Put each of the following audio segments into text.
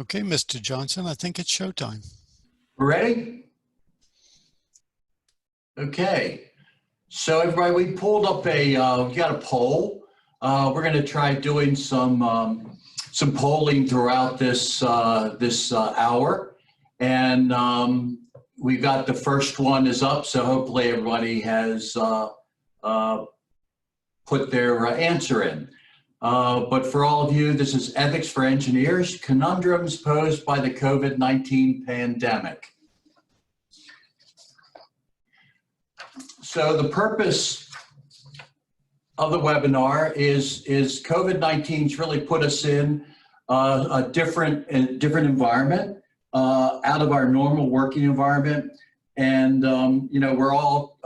Okay, Mr. Johnson, I think it's showtime. We're ready? Okay. So everybody, we pulled up we got a poll. We're going to try doing some polling throughout this hour, and we got the first one is up. So hopefully everybody has put their answer in. But for all of you, this is Ethics for Engineers, Conundrums Posed by the COVID-19 Pandemic. So the purpose of the webinar is COVID-19's really put us in a different environment, out of our normal working environment. And, you know, we're all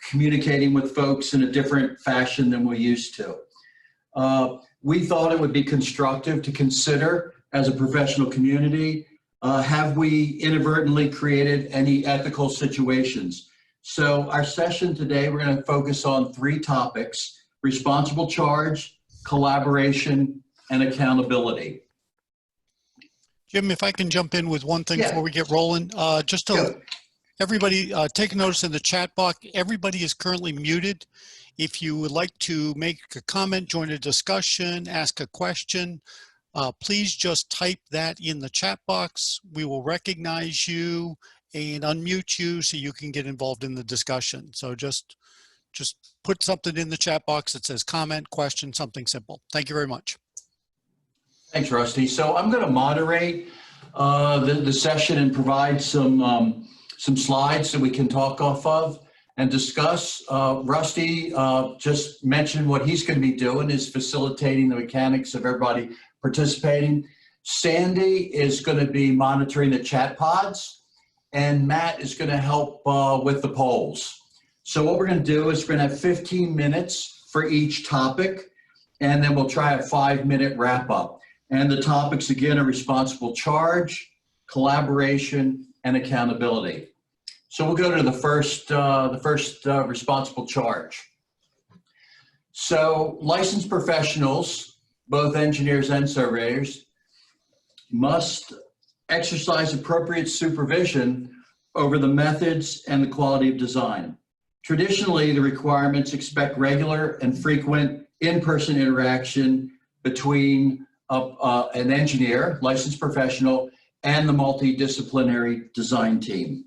communicating with folks in a different fashion than we used to. We thought it would be constructive to consider as a professional community, have we inadvertently created any ethical situations? So our session today, we're going to focus on 3 topics: responsible charge, collaboration, and accountability. Jim, if I can jump in with one thing before we get rolling, just to everybody take notice in the chat box, everybody is currently muted. If you would like to make a comment, join a discussion, ask a question, please just type that in the chat box. We will recognize you and unmute you so you can get involved in the discussion. So just put something in the chat box that says comment, question, something simple. Thank you very much. Thanks, Rusty. So I'm going to moderate the session and provide some slides that we can talk off of and discuss. Rusty just mentioned what he's going to be doing is facilitating the mechanics of everybody participating. Sandy is going to be monitoring the chat pods, and Matt is going to help with the polls. So what we're going to do is we're going to have 15 minutes for each topic, and then we'll try a 5-minute wrap up. And the topics again are responsible charge, collaboration, and accountability. So we'll go to the first responsible charge. So licensed professionals, both engineers and surveyors, must exercise appropriate supervision over the methods and the quality of design. Traditionally, the requirements expect regular and frequent in-person interaction between an engineer, licensed professional, and the multidisciplinary design team.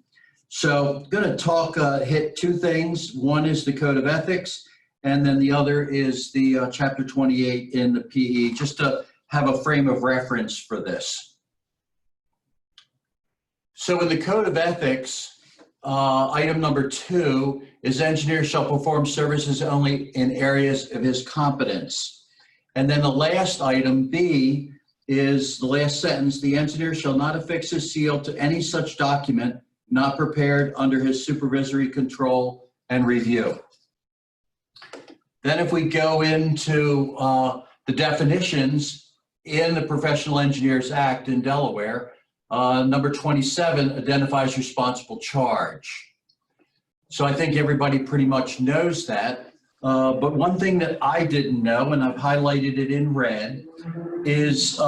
So I'm going to hit 2 things. One is the Code of Ethics, and then the other is the Chapter 28 in the PE, just to have a frame of reference for this. So in the Code of Ethics, item number 2 is engineer shall perform services only in areas of his competence. And then the last item, B, is the last sentence: the engineer shall not affix his seal to any such document not prepared under his supervisory control and review. Then if we go into the definitions in the Professional Engineers Act in Delaware, number 27 identifies responsible charge. So I think everybody pretty much knows that. But one thing that I didn't know, and I've highlighted it in red, is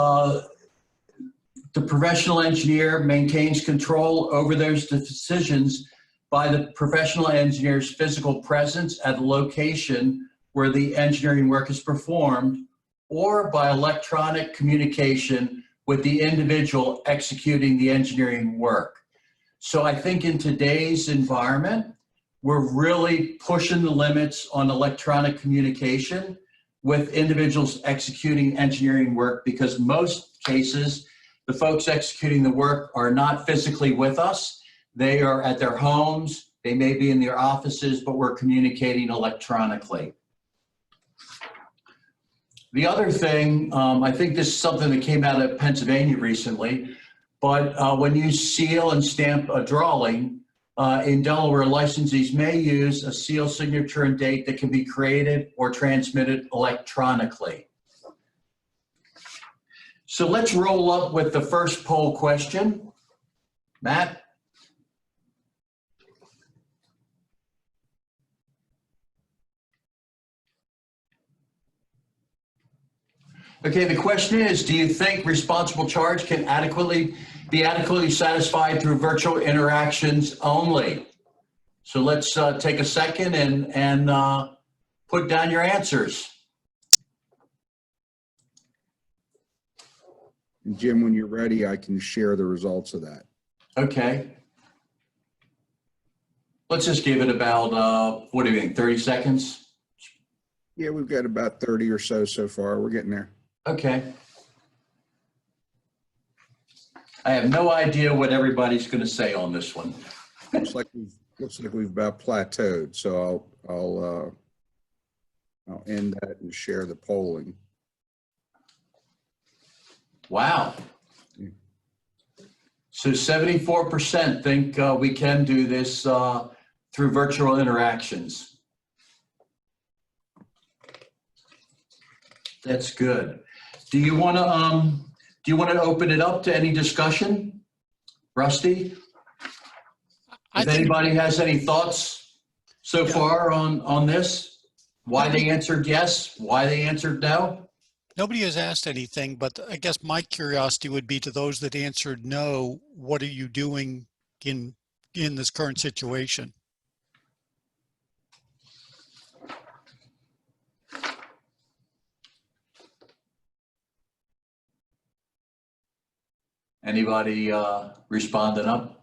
the professional engineer maintains control over those decisions by the professional engineer's physical presence at the location where the engineering work is performed, or by electronic communication with the individual executing the engineering work. So I think in today's environment, we're really pushing the limits on electronic communication with individuals executing engineering work, because most cases, the folks executing the work are not physically with us. They are at their homes, they may be in their offices, but we're communicating electronically. The other thing, I think this is something that came out of Pennsylvania recently, but when you seal and stamp a drawing, in Delaware, licensees may use a seal, signature, and date that can be created or transmitted electronically. So let's roll up with the first poll question. Matt? Okay, the question is, do you think responsible charge can be adequately satisfied through virtual interactions only? So let's take a second and put down your answers. And Jim, when you're ready, I can share the results of that. Okay. Let's just give it about, what do you think, 30 seconds? Yeah, we've got about 30 or so far. We're getting there. Okay. I have no idea what everybody's going to say on this one. Looks like we've about plateaued. So I'll end that and share the polling. Wow. So 74% think we can do this through virtual interactions. That's good. Do you want to open it up to any discussion, Rusty? If anybody has any thoughts so far on this, why they answered yes, why they answered no? Nobody has asked anything, but I guess my curiosity would be to those that answered no, what are you doing in this current situation? Anybody responding up?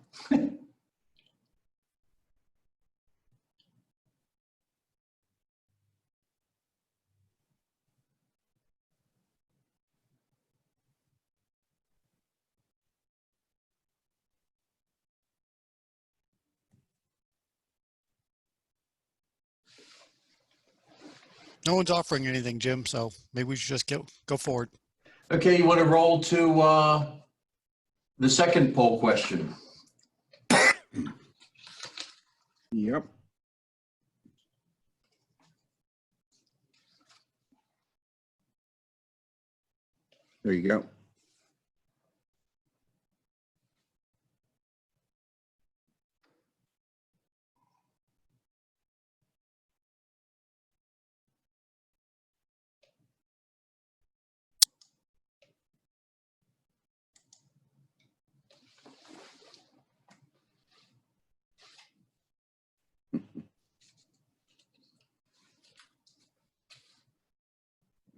No one's offering anything, Jim, so maybe we should just go forward. Okay, you want to roll to the second poll question? Yep. There you go.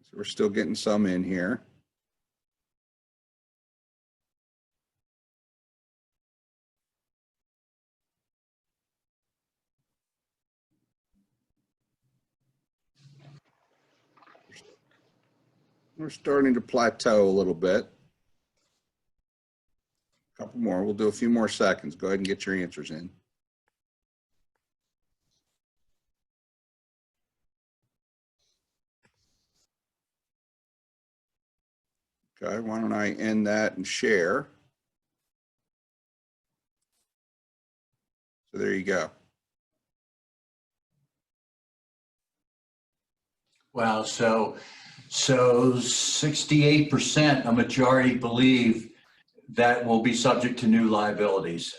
So we're still getting some in here. We're starting to plateau a little bit. A couple more. We'll do a few more seconds. Go ahead and get your answers in. Okay, why don't I end that and share? So there you go. Wow, so 68%, a majority believe that will be subject to new liabilities.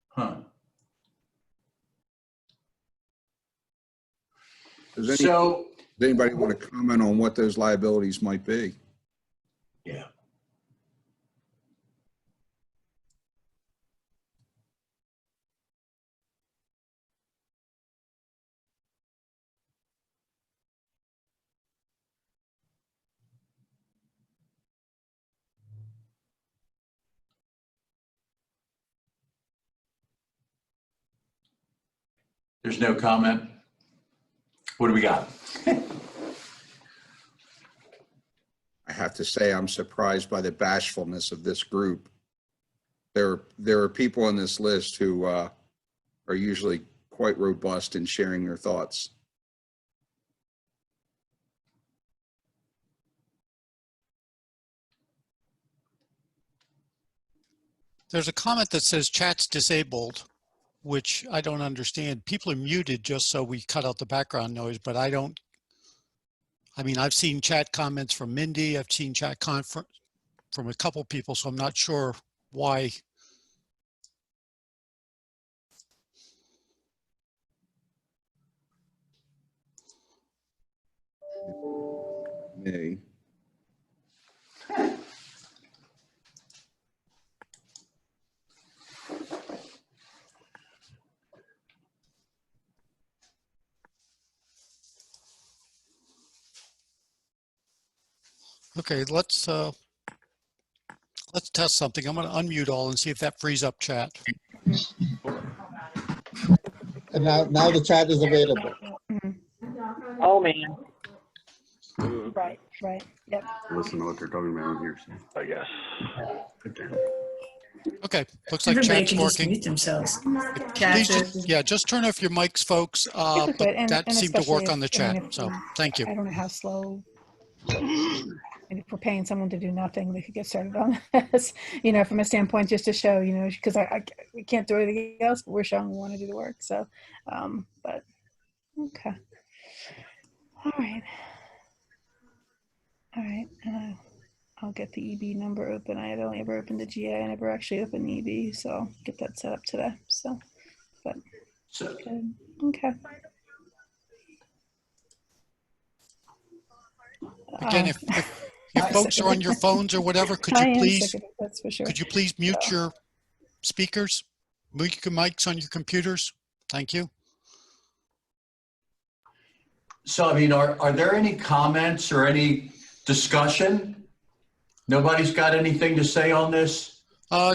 Huh. Does So, anybody want to comment on what those liabilities might be? yeah. There's no comment. What do we got? I have to say, I'm surprised by the bashfulness of this group. There are people on this list who are usually quite robust in sharing their thoughts. There's a comment that says chat's disabled, which I don't understand. People are muted just so we cut out the background noise, but I mean, I've seen chat comments from Mindy. I've seen chat from a couple people, so I'm not sure why. Me. Okay, let's test something. I'm going to unmute all and see if that frees up chat. And now the chat is available. Oh, man. Right, right, yep. Listen to what they're talking about here. So. I guess. Okay, looks like Everybody chat's can just working. mute themselves. Please Gotcha. just, yeah, just turn off your mics, folks. If we But could, that and seemed to work especially on the if- I mean, chat. if So we- thank you. I don't know how slow. And if we're paying someone to do nothing, they could get started on this, from a standpoint just to show, because we can't do anything else, but we're showing we want to do the work. So, but okay. All right. All right. I'll get the EB number open. I had only ever opened the GA. I never actually opened the EB, so I'll get that set up today. So, but So, good. Okay. Again, if folks are on your phones or whatever, could I you am please sick of it, that's for sure. mute your speakers, mute your mics on your computers? Thank you. so I mean, are there any comments or any discussion? Nobody's got anything to say on this?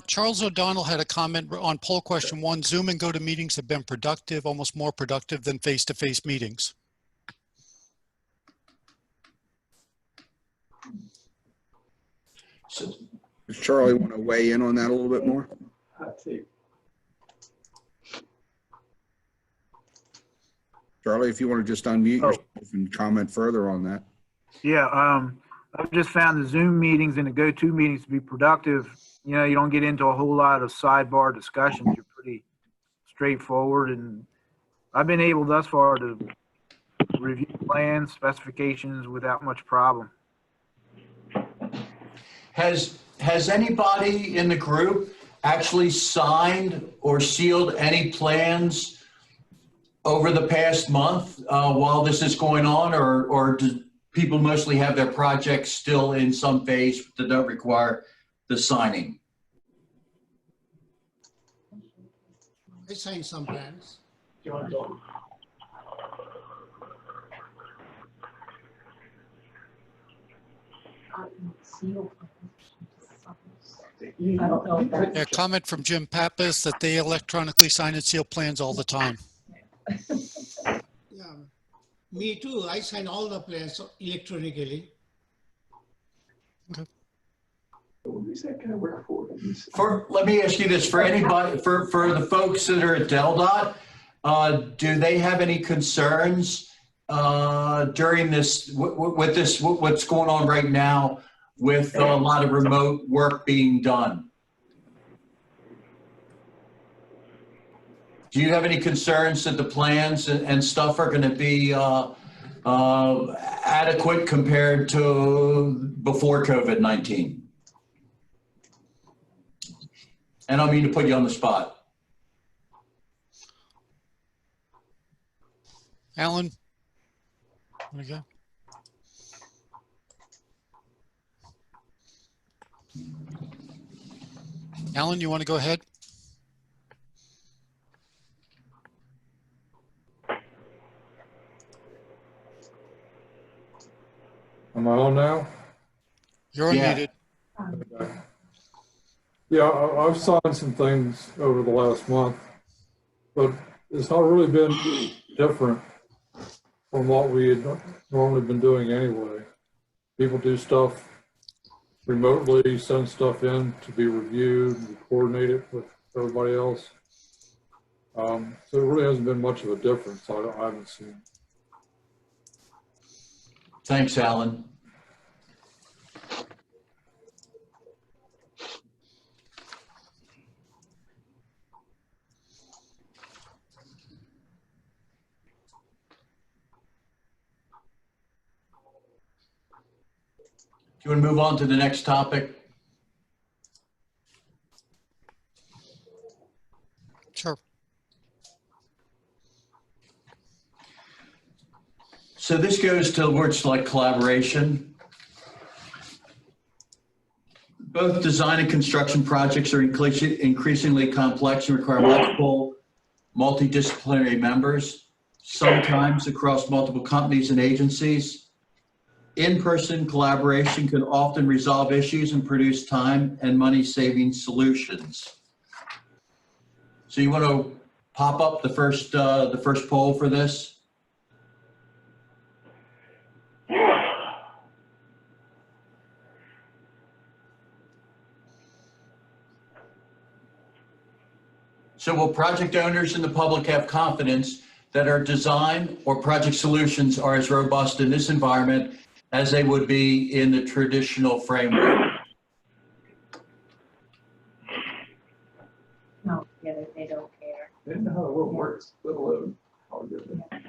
Charles O'Donnell had a comment on poll question 1. Zoom and GoToMeetings have been productive, almost more productive than face-to-face meetings. So, Does Charlie want to weigh in on that a little bit more? Charlie, if you want to just unmute yourself and comment further on that. Yeah, I've just found the Zoom meetings and the GoTo meetings to be productive. You don't get into a whole lot of sidebar discussions. You're pretty straightforward, and I've been able thus far to review plans, specifications without much problem. Has anybody in the group actually signed or sealed any plans over the past month while this is going on, or do people mostly have their projects still in some phase that don't require the signing? I signed some plans. A comment from Jim Pappas that they electronically sign and seal plans all the time. Yeah, me too. I sign all the plans electronically. Let me ask you this, for anybody, for the folks that are at DelDOT, do they have any concerns during this, with this, what's going on right now with a lot of remote work being done? Do you have any concerns that the plans and stuff are going to be adequate compared to before COVID-19? And I don't mean to put you on the spot. Alan? There we go. Alan, you want to go ahead? Am I on now? You're Yeah. unmuted. Yeah, I've signed some things over the last month, but it's not really been different from what we had normally been doing anyway. People do stuff remotely, send stuff in to be reviewed and coordinate it with everybody else. So it really hasn't been much of a difference. I haven't seen. Thanks, Alan. Do you want to move on to the next topic? Sure. So this goes towards like collaboration. Both design and construction projects are increasingly complex and require multiple multidisciplinary members, sometimes across multiple companies and agencies. In-person collaboration can often resolve issues and produce time and money-saving solutions. So you want to pop up the first poll for this? So will project owners and the public have confidence that our design or project solutions are as robust in this environment as they would be in the traditional framework? No, yeah, they don't care. They didn't know how the world works, let alone how to get there.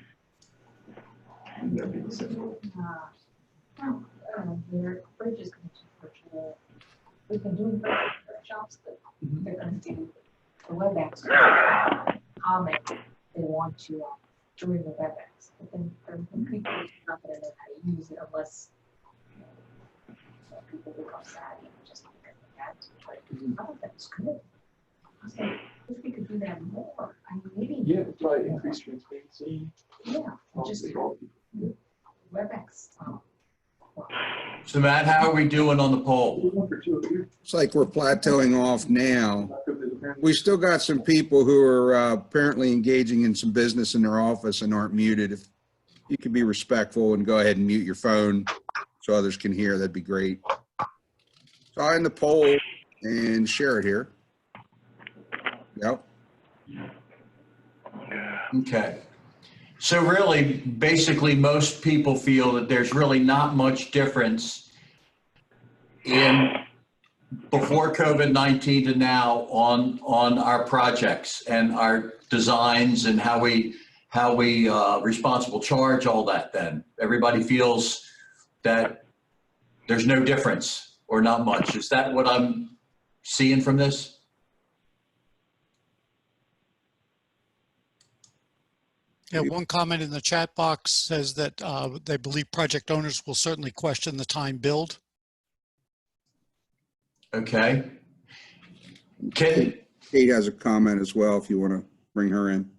And that'd be the same way. We're just going to virtual. We've been doing virtual workshops, but they're going to do the WebEx comment they want to during the WebEx. But then people are not going to know how to use it unless people become savvy just because of that. But I thought that was good. I was like, if we could do that more, I mean, maybe. Yeah, try to increase transparency. Yeah, just WebEx. So Matt, how are we doing on the poll? It's like we're plateauing off now. We still got some people who are apparently engaging in some business in their office and aren't muted. If you could be respectful and go ahead and mute your phone so others can hear, that'd be great. So I'll end the poll and share it here. Yep. Okay. So really, basically, most people feel that there's really not much difference in before COVID-19 to now on our projects and our designs and how we responsible charge, all that. Then everybody feels that there's no difference or not much. Is that what I'm seeing from this? Yeah, one comment in the chat box says that they believe project owners will certainly question the time billed. Okay. Kate has a comment as well if you want to bring her in.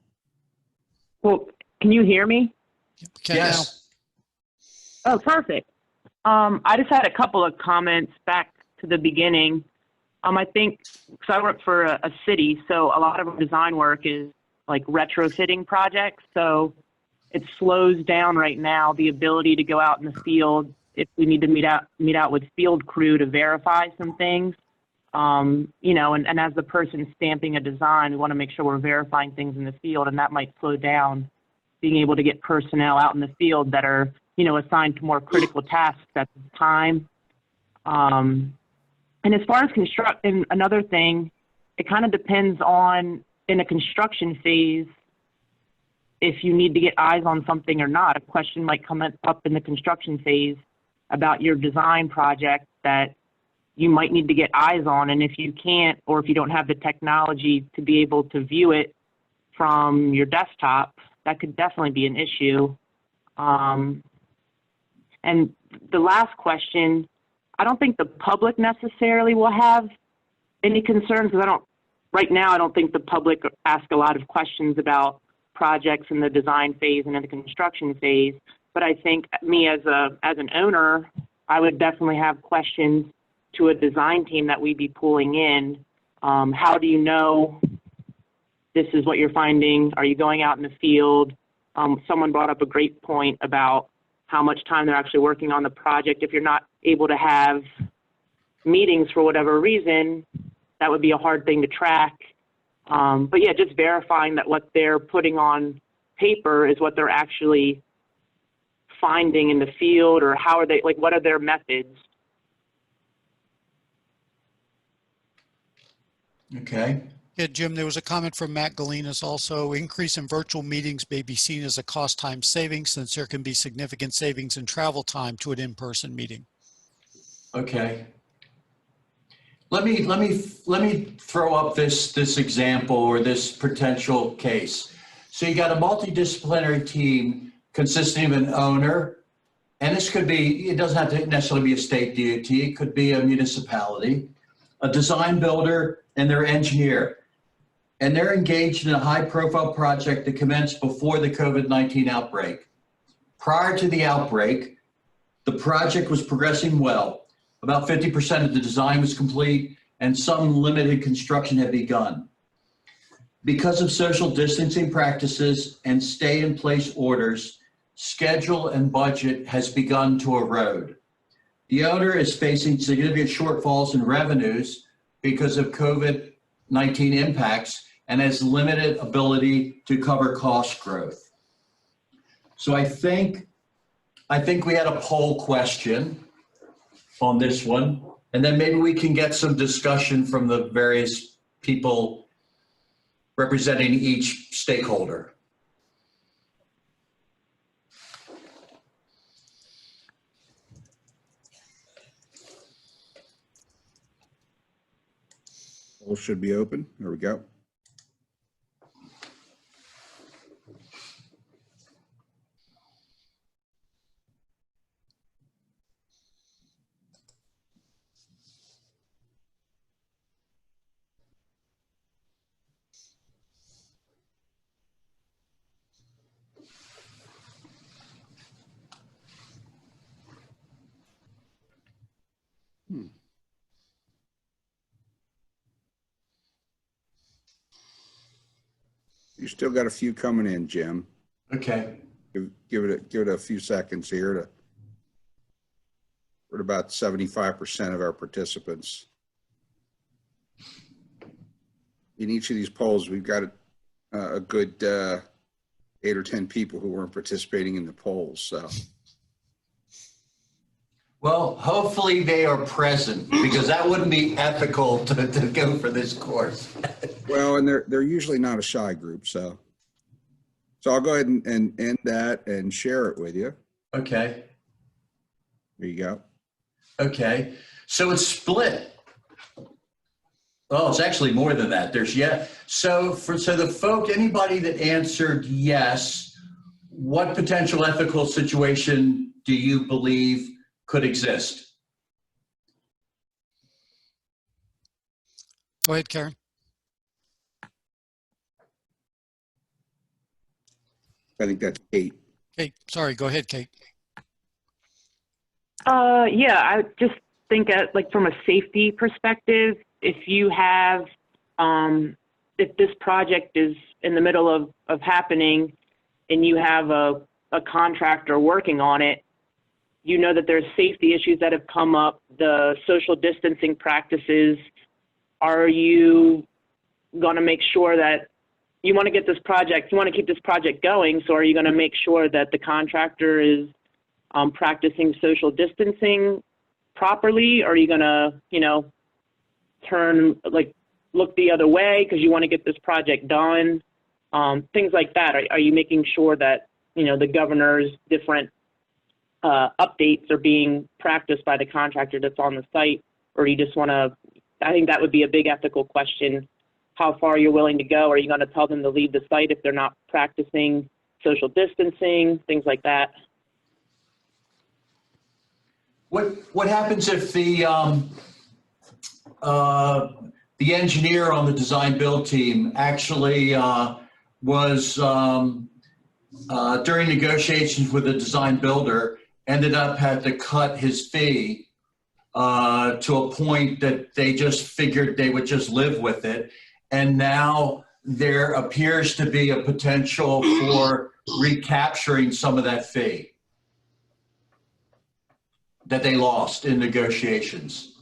Well, can you hear me? Yes. Oh, perfect. I just had a couple of comments back to the beginning. I think, because I work for a city, so a lot of our design work is like retrofitting projects. So it slows down right now the ability to go out in the field if we need to meet out with field crew to verify some things. You know, and as the person stamping a design, we want to make sure we're verifying things in the field, and that might slow down being able to get personnel out in the field that are, you know, assigned to more critical tasks at the time. And as far as construction, another thing, it kind of depends on, in a construction phase, if you need to get eyes on something or not. A question might come up in the construction phase about your design project that you might need to get eyes on. And if you can't, or if you don't have the technology to be able to view it from your desktop, that could definitely be an issue. And the last question, I don't think the public necessarily will have any concerns, because right now, I don't think the public ask a lot of questions about projects in the design phase and in the construction phase. But I think me as an owner, I would definitely have questions to a design team that we'd be pulling in. How do you know this is what you're finding? Are you going out in the field? Someone brought up a great point about how much time they're actually working on the project. If you're not able to have meetings for whatever reason, that would be a hard thing to track. But yeah, just verifying that what they're putting on paper is what they're actually finding in the field, or how are they, like, what are their methods? Okay. Yeah, Jim, there was a comment from Matt Galinas also. Increase in virtual meetings may be seen as a cost time savings, since there can be significant savings in travel time to an in-person meeting. Okay. Let me throw up this example or this potential case. So you got a multidisciplinary team consisting of an owner, and this could be, it doesn't have to necessarily be a state DOT, it could be a municipality, a design builder, and their engineer. And they're engaged in a high-profile project that commenced before the COVID-19 outbreak. Prior to the outbreak, the project was progressing well. About 50% of the design was complete, and some limited construction had begun. Because of social distancing practices and stay-in-place orders, schedule and budget has begun to erode. The owner is facing significant shortfalls in revenues because of COVID-19 impacts and has limited ability to cover cost growth. So I think we had a poll question on this one, and then maybe we can get some discussion from the various people representing each stakeholder. Poll should be open. There we go. You still got a few coming in, Jim. Okay. Give it a few seconds here. We're at about 75% of our participants. In each of these polls, we've got a good 8 or 10 people who weren't participating in the polls. So, well, hopefully they are present, because that wouldn't be ethical to go for this course. Well, and they're usually not a shy group, so I'll go ahead and end that and share it with you. Okay. There you go. Okay. So it's split. Oh, it's actually more than that. So anybody that answered yes, what potential ethical situation do you believe could exist? Go ahead, Karen. I think that's Kate. Kate, sorry, go ahead, Kate. Yeah, I just think like from a safety perspective, if you have, if this project is in the middle of happening and you have a contractor working on it, you know that there's safety issues that have come up, the social distancing practices. Are you going to make sure that you want to get this project, you want to keep this project going, so are you going to make sure that the contractor is practicing social distancing properly? Or are you going to, look the other way because you want to get this project done? Things like that. Are you making sure that, the governor's different updates are being practiced by the contractor that's on the site? Or you just want to, I think that would be a big ethical question. How far you're willing to go? Are you going to tell them to leave the site if they're not practicing social distancing, things like that? What happens if the engineer on the design build team actually was during negotiations with the design builder ended up had to cut his fee to a point that they just figured they would just live with it, and now there appears to be a potential for recapturing some of that fee that they lost in negotiations?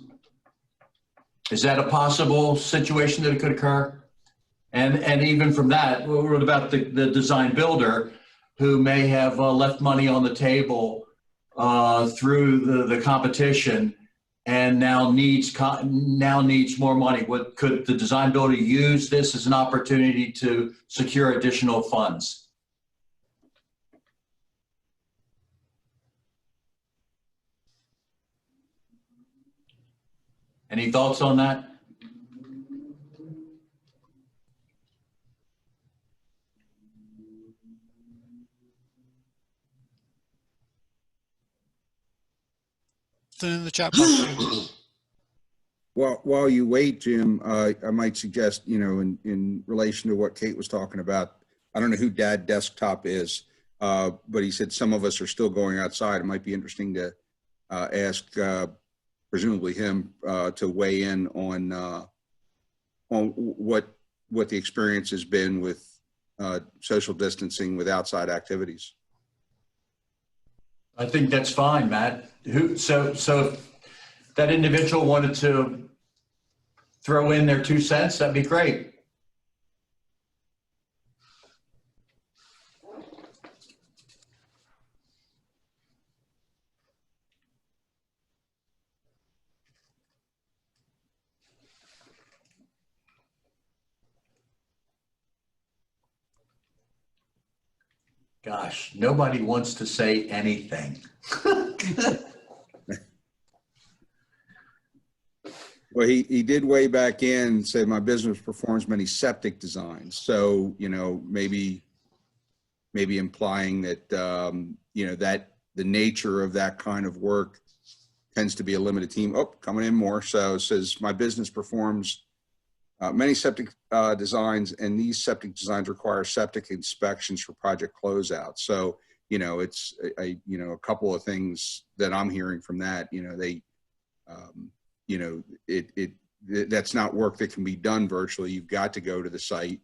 Is that a possible situation that it could occur? And even from that, what about the design builder who may have left money on the table through the competition and now needs more money? Could the design builder use this as an opportunity to secure additional funds? Any thoughts on that? It's in the chat box. while you wait, Jim, I might suggest, in relation to what Kate was talking about, I don't know who Dad Desktop is, but he said some of us are still going outside. It might be interesting to ask, presumably him, to weigh in on what the experience has been with social distancing with outside activities. I think that's fine, Matt. So if that individual wanted to throw in their 2 cents, that'd be great. Gosh, nobody wants to say anything. Well, he did way back in and say my business performs many septic designs. So, maybe implying that, that the nature of that kind of work tends to be a limited team. Oh, coming in more. So it says my business performs many septic designs, and these septic designs require septic inspections for project closeout. So, it's a couple of things that I'm hearing from that. That's not work that can be done virtually. You've got to go to the site.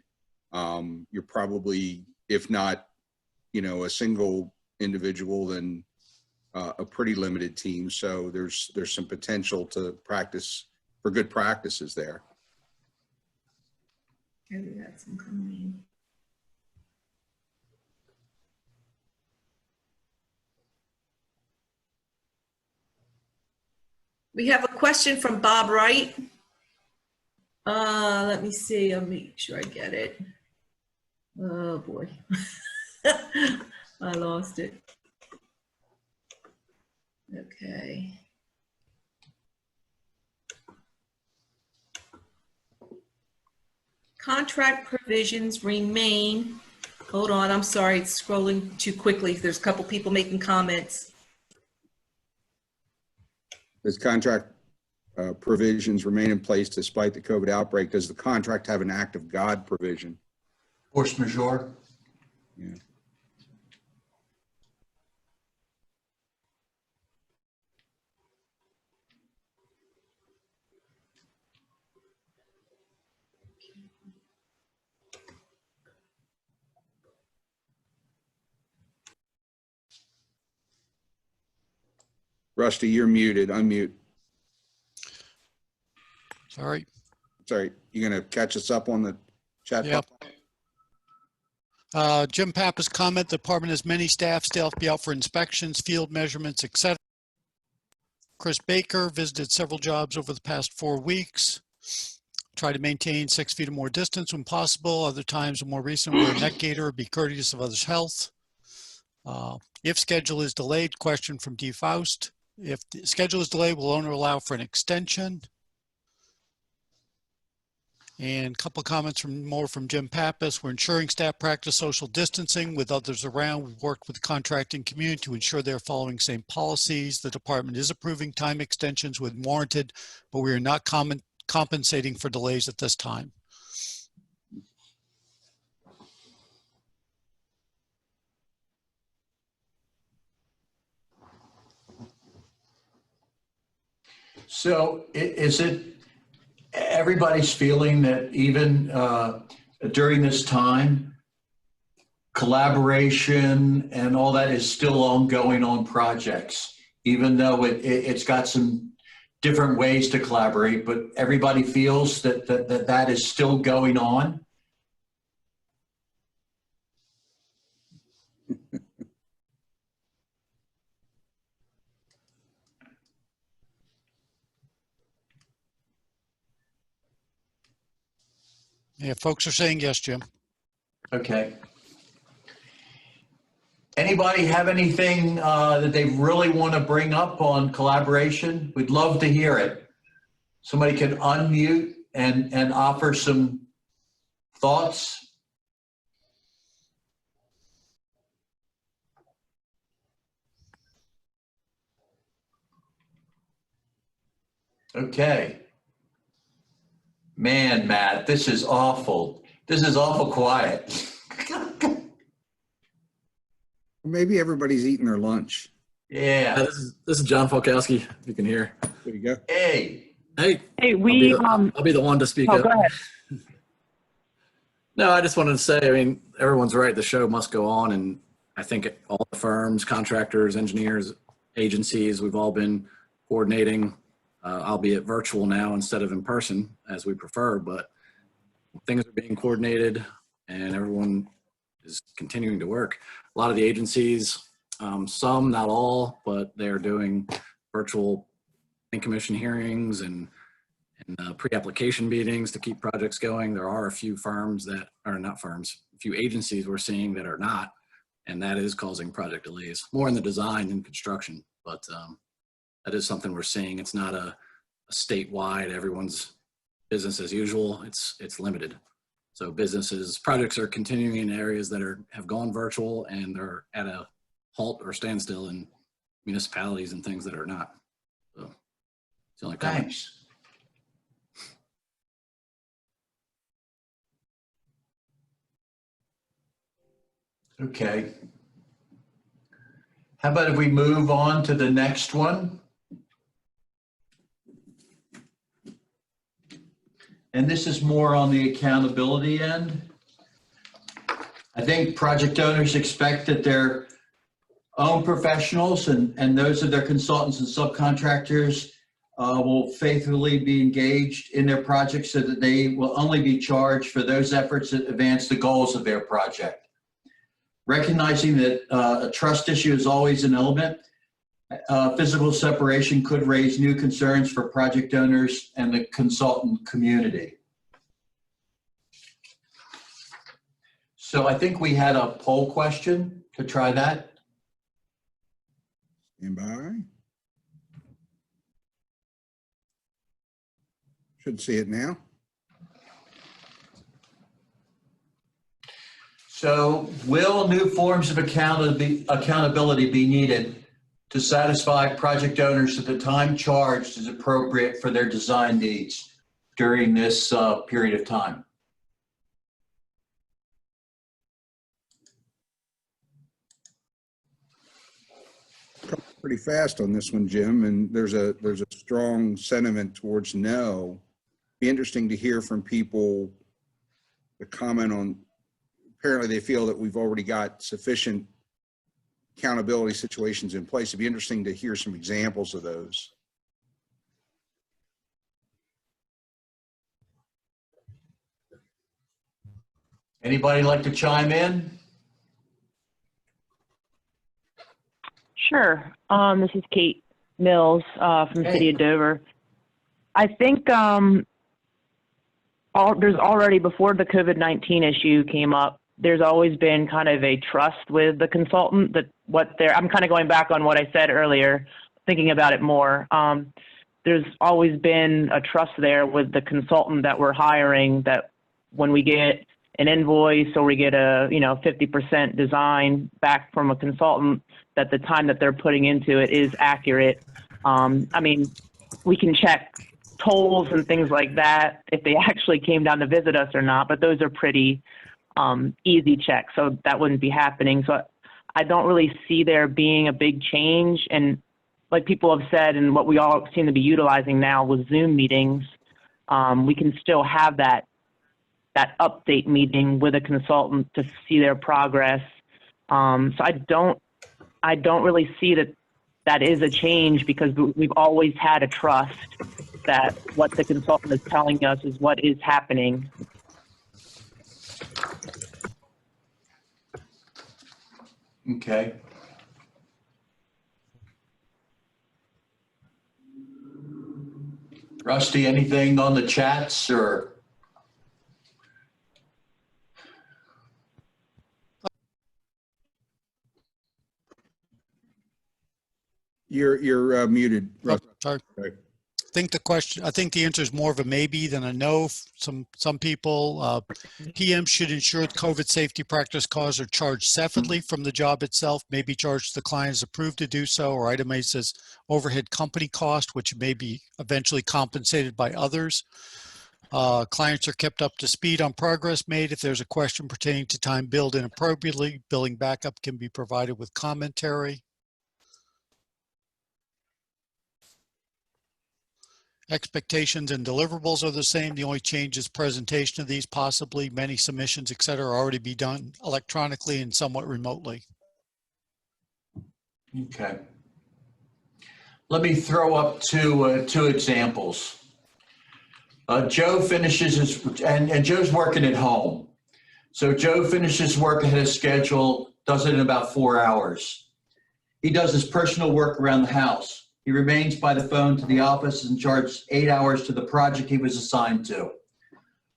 You're probably, if not, a single individual, then a pretty limited team. So there's some potential to practice for good practices there. We got some coming. We have a question from Bob Wright. Let me see. I'll make sure I get it. Oh boy, I lost it. Okay. Contract provisions remain. Hold on, I'm sorry, it's scrolling too quickly. There's a couple people making comments. Does contract provisions remain in place despite the COVID outbreak? Does the contract have an act of God provision? Force majeure. Yeah. Rusty, you're muted. Unmute. Sorry. Sorry. You gonna catch us up on the chat? Yep. Jim Pappas comment, the department has many staff still have to be out for inspections, field measurements, etc. Chris Baker visited several jobs over the past 4 weeks. Try to maintain 6 feet or more distance when possible. Other times, more recent, wear a neck gaiter or be courteous of others' health. If schedule is delayed, question from D. Faust. If the schedule is delayed, will owner allow for an extension? And a couple of comments from Jim Pappas. We're ensuring staff practice social distancing with others around. We've worked with the contracting community to ensure they're following same policies. The department is approving time extensions when warranted, but we are not compensating for delays at this time. So is it everybody's feeling that even during this time, collaboration and all that is still ongoing on projects, even though it's got some different ways to collaborate, but everybody feels that is still going on? Yeah, folks are saying yes, Jim. Okay. Anybody have anything that they really want to bring up on collaboration? We'd love to hear it. Somebody can unmute and offer some thoughts. Okay. Man, Matt, this is awful. This is awful quiet. Maybe everybody's eating their lunch. Yeah. This is John Falkowski, if you can hear. There you go. Hey. Hey, Hey, I'll be the one to speak oh, up. go ahead. No, I just wanted to say, I mean, everyone's right. The show must go on. And I think all the firms, contractors, engineers, agencies, we've all been coordinating, albeit virtual now instead of in person as we prefer, but things are being coordinated and everyone is continuing to work. A lot of the agencies, some, not all, but they're doing virtual commission hearings and pre-application meetings to keep projects going. There are a few firms that are not firms, a few agencies we're seeing that are not, and that is causing project delays, more in the design than construction, but that is something we're seeing. It's not a statewide, everyone's business as usual. It's limited. So projects are continuing in areas that have gone virtual, and they're at a halt or standstill in municipalities and things that are not. So it's the only comment. Thanks. Okay. How about if we move on to the next one? And this is more on the accountability end. I think project owners expect that their own professionals and those of their consultants and subcontractors will faithfully be engaged in their projects so that they will only be charged for those efforts that advance the goals of their project. Recognizing that a trust issue is always an element, physical separation could raise new concerns for project owners and the consultant community. So I think we had a poll question to try that. Stand by. Should see it now. So will new forms of accountability be needed to satisfy project owners that the time charged is appropriate for their design needs during this period of time? Pretty fast on this one, Jim, and there's a strong sentiment towards no. Be interesting to hear from people to comment on. Apparently, they feel that we've already got sufficient accountability situations in place. It'd be interesting to hear some examples of those. Anybody like to chime in? Sure. This is Kate Mills from the city of Dover. I think there's already, before the COVID-19 issue came up, there's always been kind of a trust with the consultant that I'm kind of going back on what I said earlier, thinking about it more. There's always been a trust there with the consultant that we're hiring, that when we get an invoice or we get a 50% design back from a consultant, that the time that they're putting into it is accurate. I mean, we can check tolls and things like that if they actually came down to visit us or not, but those are pretty easy checks, so that wouldn't be happening. So I don't really see there being a big change. And like people have said, and what we all seem to be utilizing now with Zoom meetings, we can still have that update meeting with a consultant to see their progress. So I don't really see that is a change, because we've always had a trust that what the consultant is telling us is what is happening. Okay. Rusty, anything on the chats or? You're muted, Rusty. Sorry. I think the answer is more of a maybe than a no. Some people, PM should ensure that COVID safety practice costs are charged separately from the job itself, maybe charged to the client as approved to do so, or itemized as overhead company cost, which may be eventually compensated by others. Clients are kept up to speed on progress made. If there's a question pertaining to time billed inappropriately, billing backup can be provided with commentary. Expectations and deliverables are the same. The only change is presentation of these, possibly many submissions, et cetera, are already be done electronically and somewhat remotely. Okay. Let me throw up two examples. Joe finishes his, and Joe's working at home. So Joe finishes work ahead of schedule, does it in about 4 hours. He does his personal work around the house. He remains by the phone to the office and charges 8 hours to the project he was assigned to.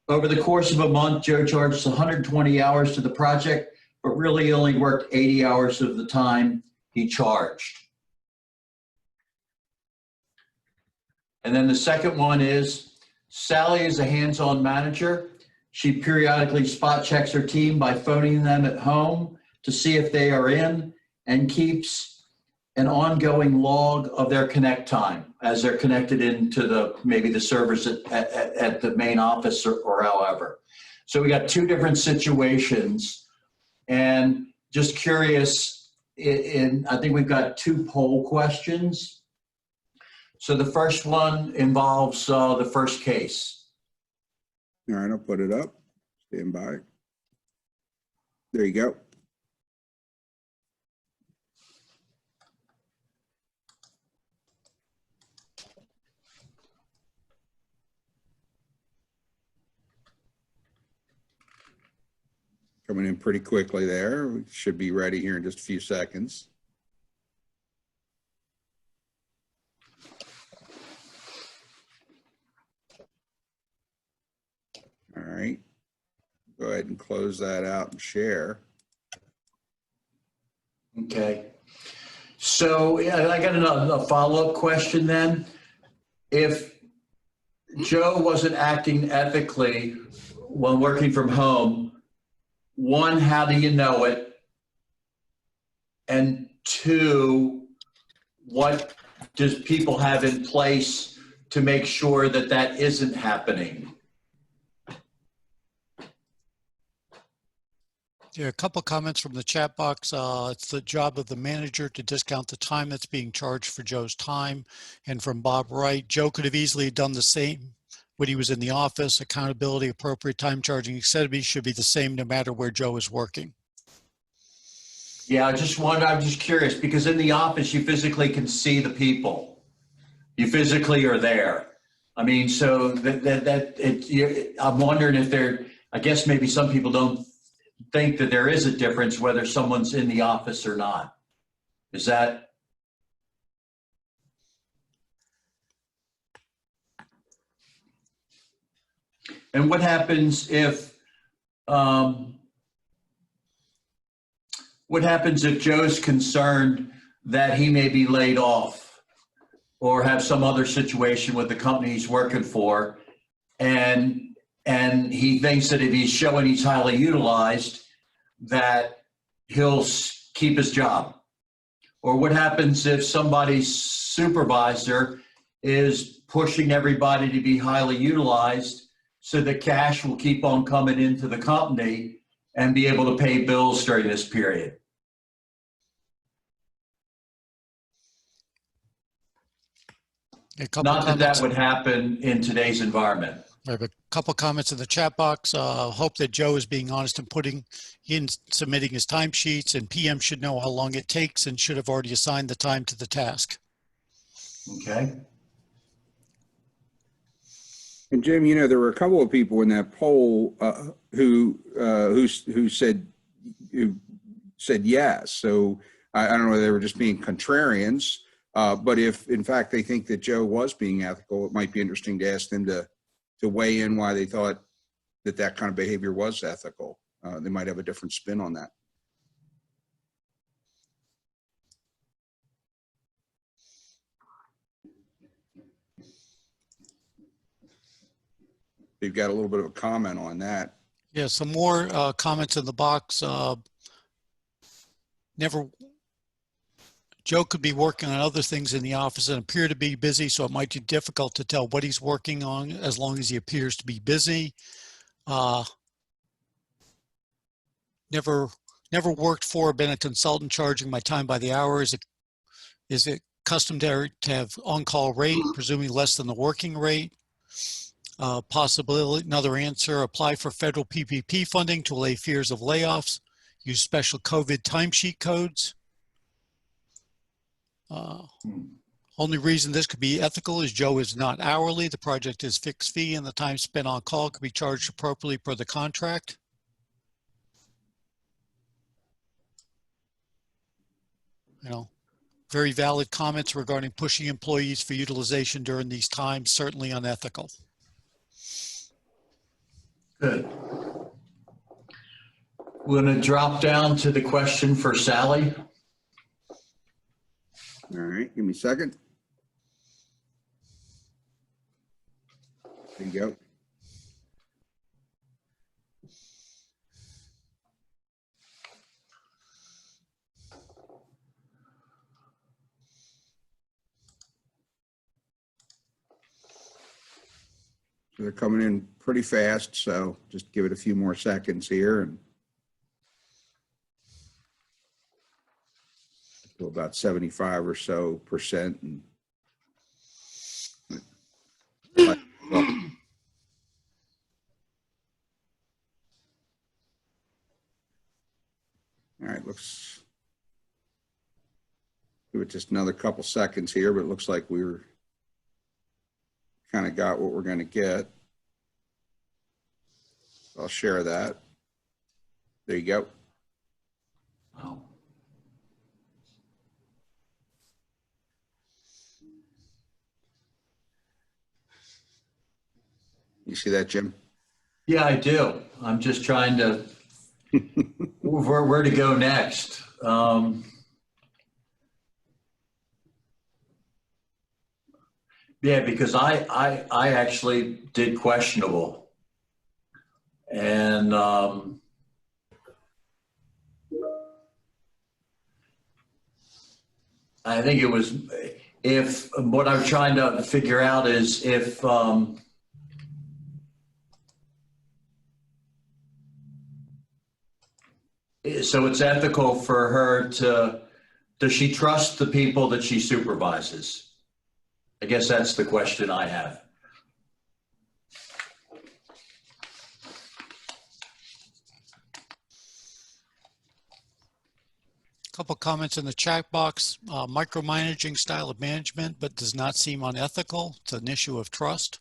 Over the course of a month, Joe charges 120 hours to the project, but really only worked 80 hours of the time he charged. And then the second one is Sally is a hands-on manager. She periodically spot checks her team by phoning them at home to see if they are in, and keeps an ongoing log of their connect time as they're connected into maybe the servers at the main office or however. So we got two different situations, and just curious, I think we've got two poll questions. So the first one involves the first case. All right, I'll put it up. Stand by. There you go. Coming in pretty quickly there. We should be ready here in just a few seconds. All right. Go ahead and close that out and share. Okay. So yeah, I got a follow-up question then. If Joe wasn't acting ethically when working from home, one, how do you know it? And two, what does people have in place to make sure that that isn't happening? Yeah, a couple comments from the chat box. It's the job of the manager to discount the time that's being charged for Joe's time. And from Bob Wright, Joe could have easily done the same when he was in the office. Accountability, appropriate time charging, etc. should be the same no matter where Joe is working. Yeah, I'm just curious, because in the office, you physically can see the people. You physically are there. I mean, so I'm wondering if I guess maybe some people don't think that there is a difference whether someone's in the office or not. Is that? And what happens if Joe's concerned that he may be laid off or have some other situation with the company he's working for, and he thinks that if he's showing he's highly utilized, that he'll keep his job? Or what happens if somebody's supervisor is pushing everybody to be highly utilized so that cash will keep on coming into the company and be able to pay bills during this period? Not that would happen in today's environment. I have a couple comments in the chat box. Hope that Joe is being honest and submitting his timesheets, and PM should know how long it takes and should have already assigned the time to the task. Okay. And Jim, you know, there were a couple of people in that poll who said yes. So I don't know whether they were just being contrarians, but if in fact they think that Joe was being ethical, it might be interesting to ask them to weigh in why they thought that kind of behavior was ethical. They might have a different spin on that. They've got a little bit of a comment on that. Yeah, some more comments in the box. Joe could be working on other things in the office and appear to be busy, so it might be difficult to tell what he's working on as long as he appears to be busy. Never worked for or been a consultant charging my time by the hour. Is it customary to have on-call rate, presuming less than the working rate? Possibility, another answer, apply for federal PPP funding to allay fears of layoffs, use special COVID timesheet codes. Only reason this could be ethical is Joe is not hourly, the project is fixed fee, and the time spent on call could be charged appropriately per the contract. You know, very valid comments regarding pushing employees for utilization during these times, certainly unethical. Good. We're going to drop down to the question for Sally. All right, give me a second. There you go. So they're coming in pretty fast, so just give it a few more seconds here and to about 75 or so %. And all right, looks, give it just another couple seconds here, but it looks like we're kind of got what we're going to get. I'll share that. There you go. Wow. You see that, Jim? Yeah, I do. I'm just trying to where to go next. Yeah, because I actually did questionable, and I think it was, if what I'm trying to figure out is if so it's ethical for her to, does she trust the people that she supervises? I guess that's the question I have. Couple comments in the chat box. Micromanaging style of management, but does not seem unethical. It's an issue of trust.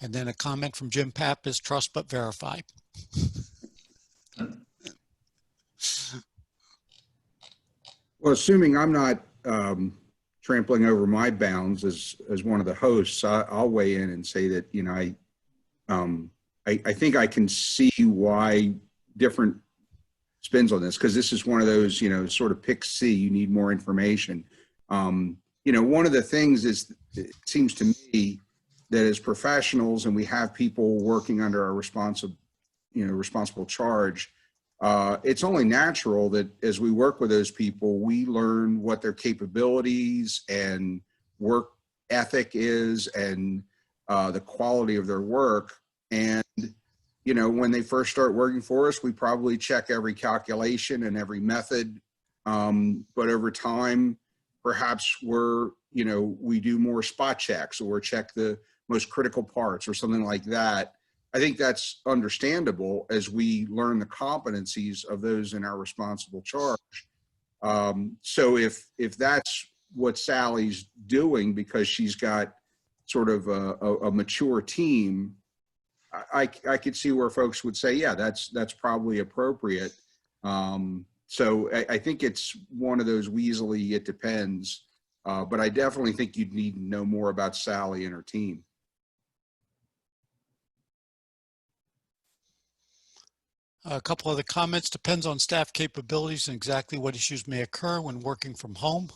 And then a comment from Jim Papp is trust but verify. Well, assuming I'm not trampling over my bounds as one of the hosts, I'll weigh in and say that, you know, I think I can see why different spins on this, because this is one of those, you know, sort of pick C, you need more information. You know, one of the things is, it seems to me that as professionals, and we have people working under our responsible charge, it's only natural that as we work with those people, we learn what their capabilities and work ethic is and the quality of their work. And, you know, when they first start working for us, we probably check every calculation and every method. But over time, perhaps we do more spot checks or check the most critical parts or something like that. I think that's understandable as we learn the competencies of those in our responsible charge. So if that's what Sally's doing because she's got sort of a mature team, I could see where folks would say, yeah, that's probably appropriate. So I think it's one of those weaselly, it depends. But I definitely think you'd need to know more about Sally and her team. A couple other comments. Depends on staff capabilities and exactly what issues may occur when working from home.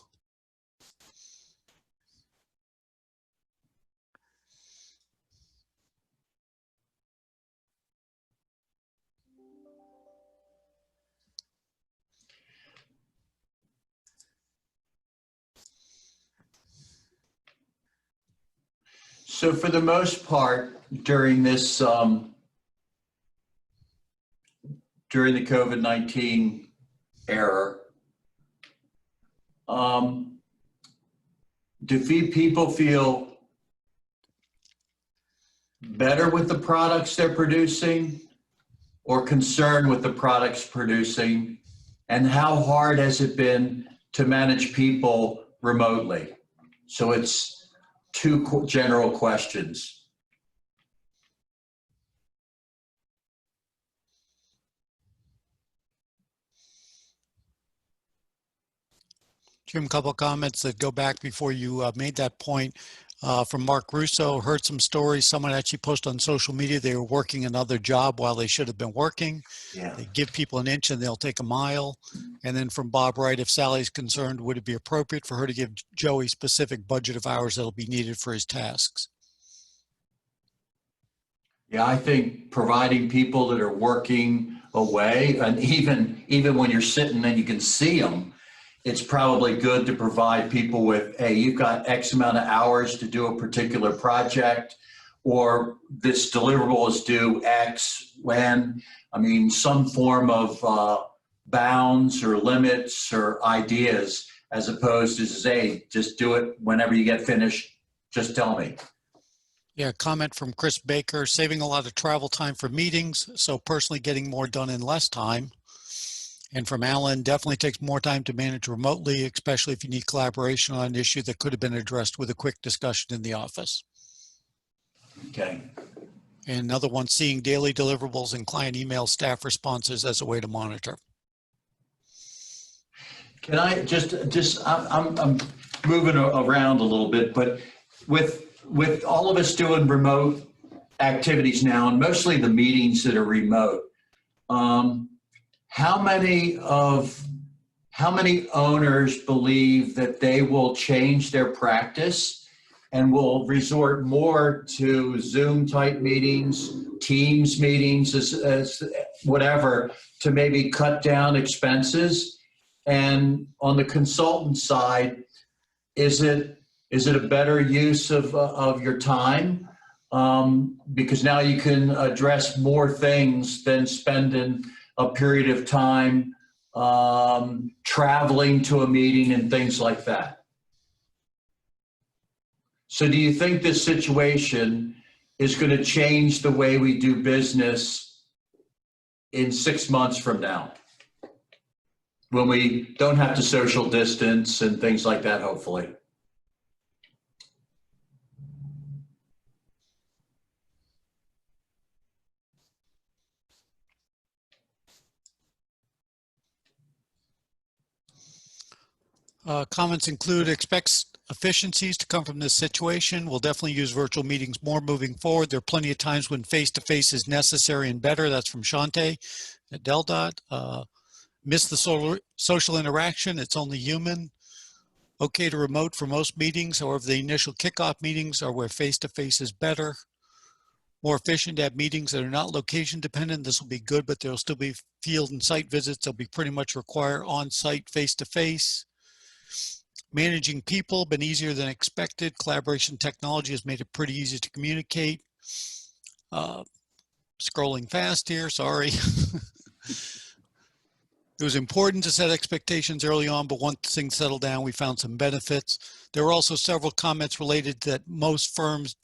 So for the most part, during this, during the COVID-19 era, do people feel better with the products they're producing or concerned with the products producing? And how hard has it been to manage people remotely? So it's two general questions. Jim, a couple of comments that go back before you made that point. From Mark Russo, heard some stories. Someone actually posted on social media they were working another job while they should have been working. Yeah. They give people an inch and they'll take a mile. And then from Bob Wright, if Sally's concerned, would it be appropriate for her to give Joey specific budget of hours that'll be needed for his tasks? Yeah, I think providing people that are working away, and even when you're sitting and you can see them, it's probably good to provide people with, hey, you've got X amount of hours to do a particular project, or this deliverable is due X when. I mean, some form of bounds or limits or ideas, as opposed to say, hey, just do it whenever you get finished, just tell me. Yeah, comment from Chris Baker, saving a lot of travel time for meetings, so personally getting more done in less time. And from Alan, definitely takes more time to manage remotely, especially if you need collaboration on an issue that could have been addressed with a quick discussion in the office. Okay. And another one, seeing daily deliverables and client email staff responses as a way to monitor. Can I I'm moving around a little bit, but with all of us doing remote activities now, and mostly the meetings that are remote, how many owners believe that they will change their practice and will resort more to Zoom type meetings, Teams meetings, as whatever, to maybe cut down expenses? And on the consultant side, is it a better use of your time? Because now you can address more things than spending a period of time traveling to a meeting and things like that. So do you think this situation is going to change the way we do business in 6 months from now, when we don't have to social distance and things like that, hopefully? Comments include, expects efficiencies to come from this situation. We'll definitely use virtual meetings more moving forward. There are plenty of times when face-to-face is necessary and better. That's from Shante at Del Dot. Miss the social interaction. It's only human. Okay to remote for most meetings. However, the initial kickoff meetings are where face-to-face is better. More efficient to have meetings that are not location dependent. This will be good, but there'll still be field and site visits. They'll be pretty much require on-site face-to-face. Managing people, been easier than expected. Collaboration technology has made it pretty easy to communicate. Scrolling fast here, sorry. It was important to set expectations early on, but once things settled down, we found some benefits. There were also several comments related that most firms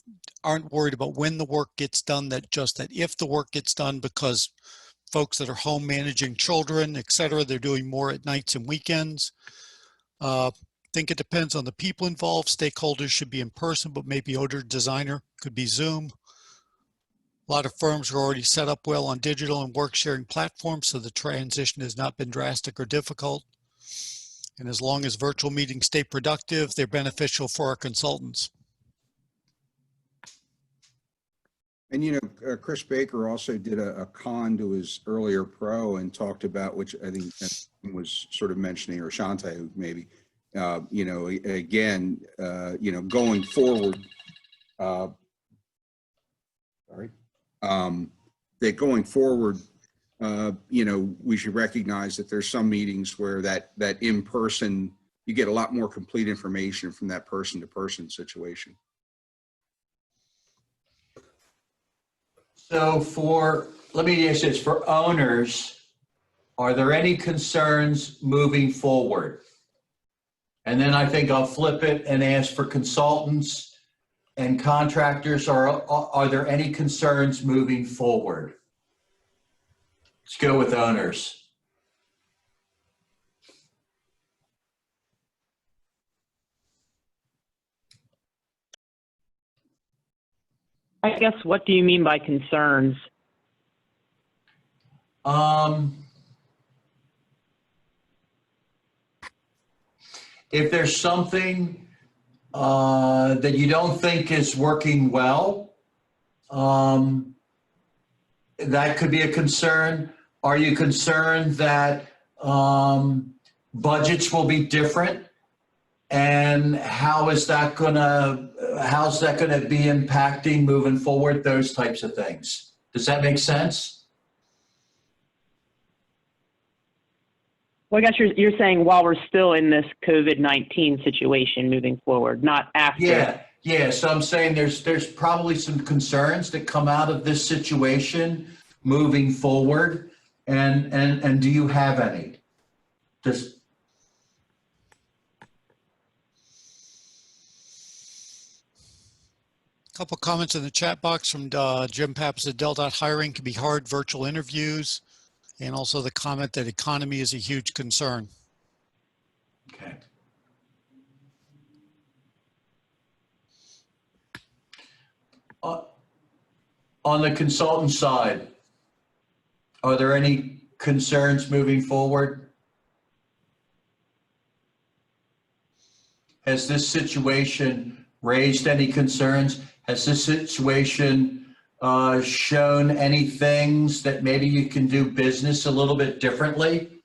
aren't worried about when the work gets done, that if the work gets done, because folks that are home managing children, et cetera, they're doing more at nights and weekends. Think it depends on the people involved. Stakeholders should be in person, but maybe odor designer could be Zoom. A lot of firms are already set up well on digital and work sharing platforms, so the transition has not been drastic or difficult. And as long as virtual meetings stay productive, they're beneficial for our consultants. And, you know, Chris Baker also did a con to his earlier pro and talked about, which I think was sort of mentioning, or Shante maybe, you know, again, you know, going forward, that going forward, you know, we should recognize that there's some meetings where that in person, you get a lot more complete information from that person to person situation. So let me ask this, for owners, are there any concerns moving forward? And then I think I'll flip it and ask for consultants and contractors, are there any concerns moving forward? Let's go with owners. I guess, what do you mean by concerns? If there's something that you don't think is working well, that could be a concern. Are you concerned that budgets will be different? And how's that gonna be impacting moving forward, those types of things? Does that make sense? Well, I guess you're saying while we're still in this COVID-19 situation moving forward, not after. Yeah. So I'm saying there's probably some concerns that come out of this situation moving forward. And do you have any? Couple comments in the chat box from Jim Pappas at Hiring can be hard, virtual interviews, and also the comment that economy is a huge concern. Okay. On the consultant side, are there any concerns moving forward? Has this situation raised any concerns? Has this situation shown any things that maybe you can do business a little bit differently?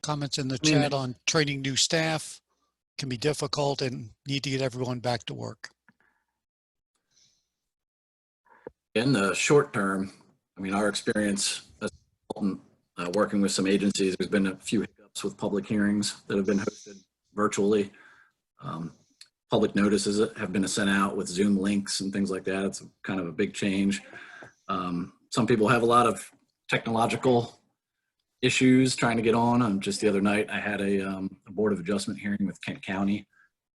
Comments in the chat on training new staff can be difficult and need to get everyone back to work. In the short term, I mean, our experience as a consultant, working with some agencies, there's been a few hiccups with public hearings that have been hosted virtually. Public notices have been sent out with Zoom links and things like that. It's kind of a big change. Some people have a lot of technological issues trying to get on. Just the other night, I had a Board of Adjustment hearing with Kent County,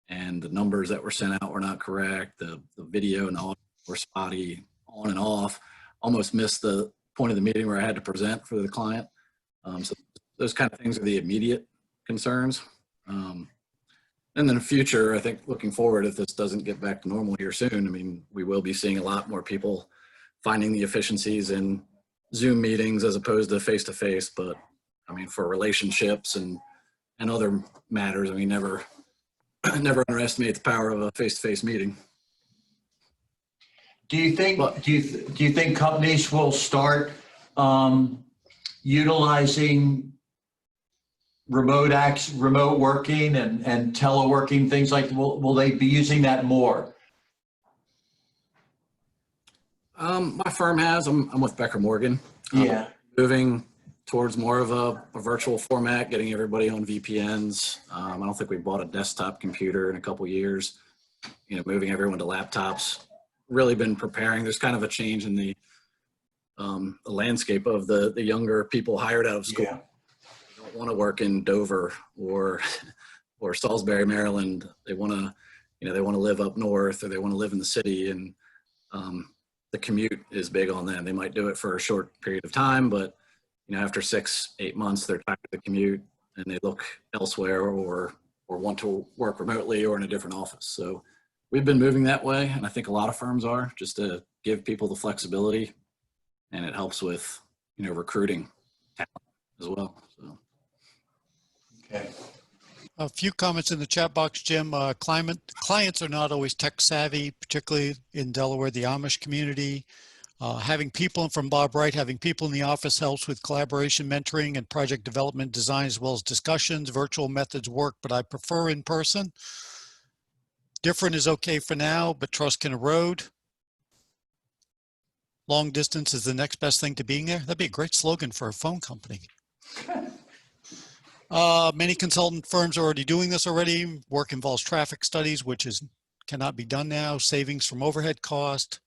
and the numbers that were sent out were not correct. The video and the audio were spotty, on and off. Almost missed the point of the meeting where I had to present for the client. So those kind of things are the immediate concerns. And in the future, I think looking forward, if this doesn't get back to normal here soon, I mean, we will be seeing a lot more people finding the efficiencies in Zoom meetings as opposed to face-to-face. But I mean, for relationships and other matters, I mean, never underestimate the power of a face-to-face meeting. Do you think companies will start utilizing remote working and teleworking, things like, will they be using that more? My firm has. I'm with Becker Morgan. Yeah. Moving towards more of a virtual format, getting everybody on VPNs. I don't think we bought a desktop computer in a couple years. You know, moving everyone to laptops. Really been preparing. There's kind of a change in the landscape of the younger people hired out of school. Yeah. They don't want to work in Dover or Salisbury, Maryland. They want to live up north, or they want to live in the city, and the commute is big on them. They might do it for a short period of time, but after 6-8 months, they're tired of the commute and they look elsewhere or want to work remotely or in a different office. So we've been moving that way, and I think a lot of firms are, just to give people the flexibility, and it helps with recruiting talent as well. So. Okay. A few comments in the chat box, Jim. Clients are not always tech savvy, particularly in Delaware, the Amish community. Having people, from Bob Wright, having people in the office helps with collaboration, mentoring, and project development design, as well as discussions. Virtual methods work, but I prefer in person. Different is okay for now, but trust can erode. Long distance is the next best thing to being there. That'd be a great slogan for a phone company. Many consultant firms are already doing this already. Work involves traffic studies, which cannot be done now. Savings from overhead cost.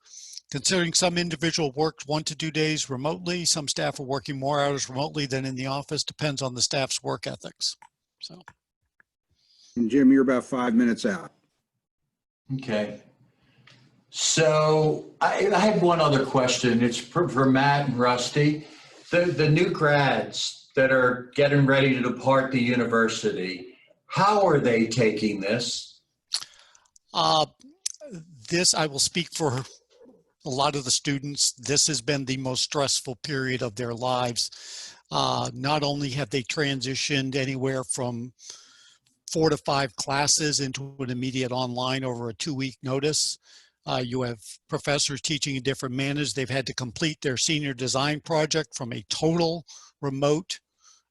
Considering some individual works 1 to 2 days remotely, some staff are working more hours remotely than in the office. Depends on the staff's work ethics. So. And Jim, you're about 5 minutes out. Okay. So I had one other question. It's for Matt and Rusty. The new grads that are getting ready to depart the university, how are they taking this? This, I will speak for a lot of the students. This has been the most stressful period of their lives. Not only have they transitioned anywhere from 4 to 5 classes into an immediate online over a 2-week notice. You have professors teaching in different manners. They've had to complete their senior design project from a total remote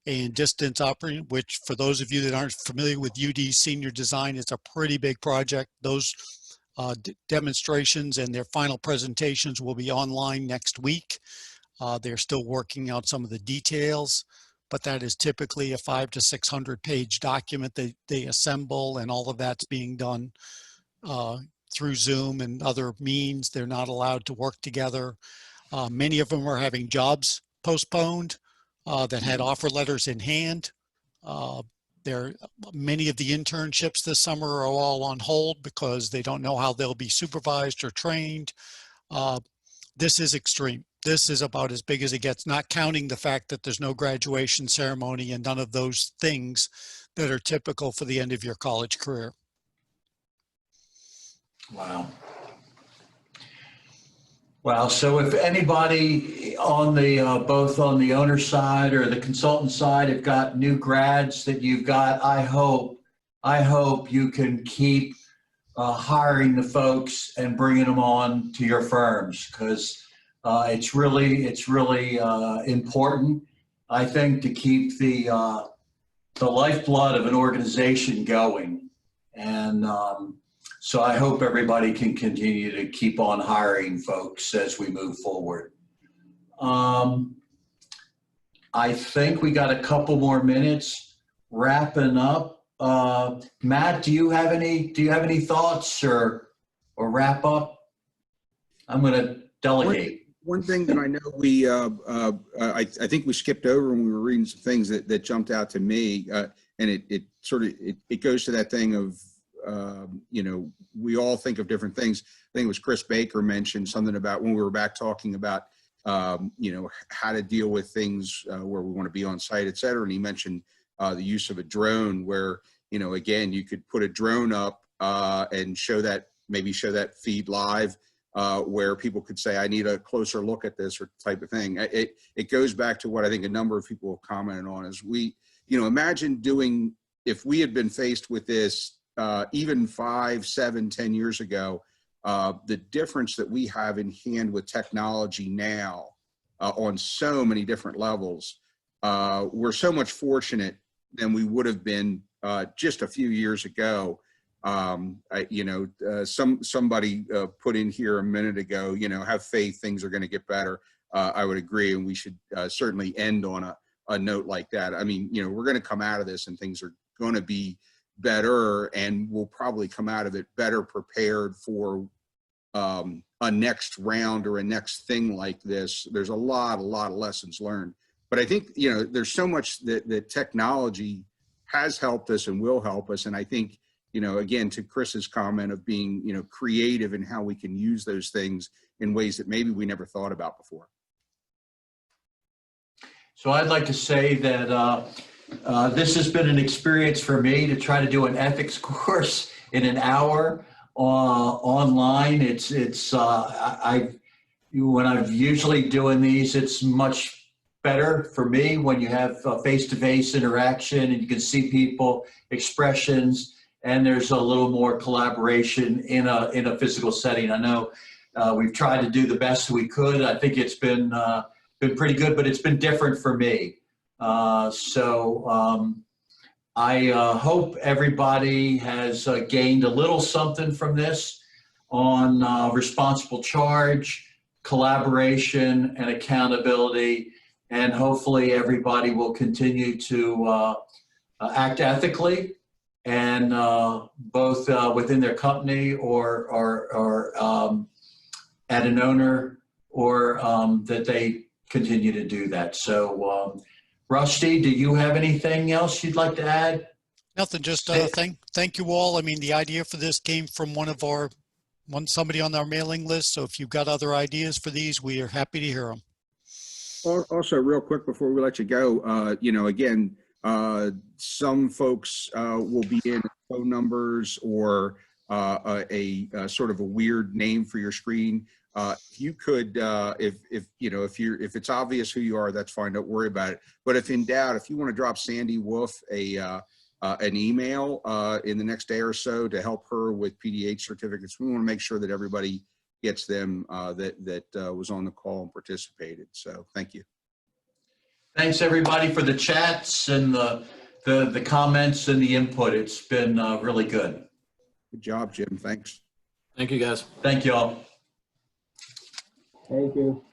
and distance operating, which for those of you that aren't familiar with UD senior design, it's a pretty big project. Those demonstrations and their final presentations will be online next week. They're still working out some of the details, but that is typically a 500 to 600 page document that they assemble, and all of that's being done through Zoom and other means. They're not allowed to work together. Many of them are having jobs postponed that had offer letters in hand. Many of the internships this summer are all on hold because they don't know how they'll be supervised or trained. This is extreme. This is about as big as it gets, not counting the fact that there's no graduation ceremony and none of those things that are typical for the end of your college career. Wow. Wow. So if anybody on the both on the owner side or the consultant side have got new grads that you've got, I hope you can keep hiring the folks and bringing them on to your firms, because it's really important, I think, to keep the lifeblood of an organization going. And so I hope everybody can continue to keep on hiring folks as we move forward. I think we got a couple more minutes wrapping up. Matt, do you have any thoughts or wrap up? I'm going to delegate. One thing that I know I think we skipped over when we were reading some things that jumped out to me, and it goes to that thing of, we all think of different things. I think it was Chris Baker mentioned something about when we were back talking about, how to deal with things where we want to be on site, et cetera. And he mentioned the use of a drone where, again, you could put a drone up and maybe show that feed live where people could say, I need a closer look at this or type of thing. It goes back to what I think a number of people have commented on is imagine if we had been faced with this even 5, 7, 10 years ago, the difference that we have in hand with technology now on so many different levels, we're so much fortunate than we would have been just a few years ago. Somebody put in here a minute ago, have faith, things are going to get better. I would agree, and we should certainly end on a note like that. I mean, we're going to come out of this and things are going to be better, and we'll probably come out of it better prepared for a next round or a next thing like this. There's a lot of lessons learned, but I think, there's so much that technology has helped us and will help us. And I think, again, to Chris's comment of being, creative in how we can use those things in ways that maybe we never thought about before. So I'd like to say that this has been an experience for me to try to do an ethics course in an hour online. When I'm usually doing these, it's much better for me when you have face-to-face interaction and you can see people, expressions, and there's a little more collaboration in a physical setting. I know we've tried to do the best we could. I think it's been pretty good, but it's been different for me. I hope everybody has gained a little something from this on responsible charge, collaboration, and accountability. And hopefully everybody will continue to act ethically, and both within their company or at an owner, or that they continue to do that. So Rusty, do you have anything else you'd like to add? Nothing, just thank you all. I mean, the idea for this came from somebody on our mailing list. So if you've got other ideas for these, we are happy to hear them. Also, real quick before we let you go, you know, again, some folks will be in phone numbers or a sort of a weird name for your screen. You could, if it's obvious who you are, that's fine. Don't worry about it. But if in doubt, if you want to drop Sandy Wolf an email in the next day or so to help her with PDH certificates, we want to make sure that everybody gets them that was on the call and participated. So thank you. Thanks everybody for the chats and the comments and the input. It's been really good. Good job, Jim. Thanks. Thank you, guys. Thank you all. Thank you.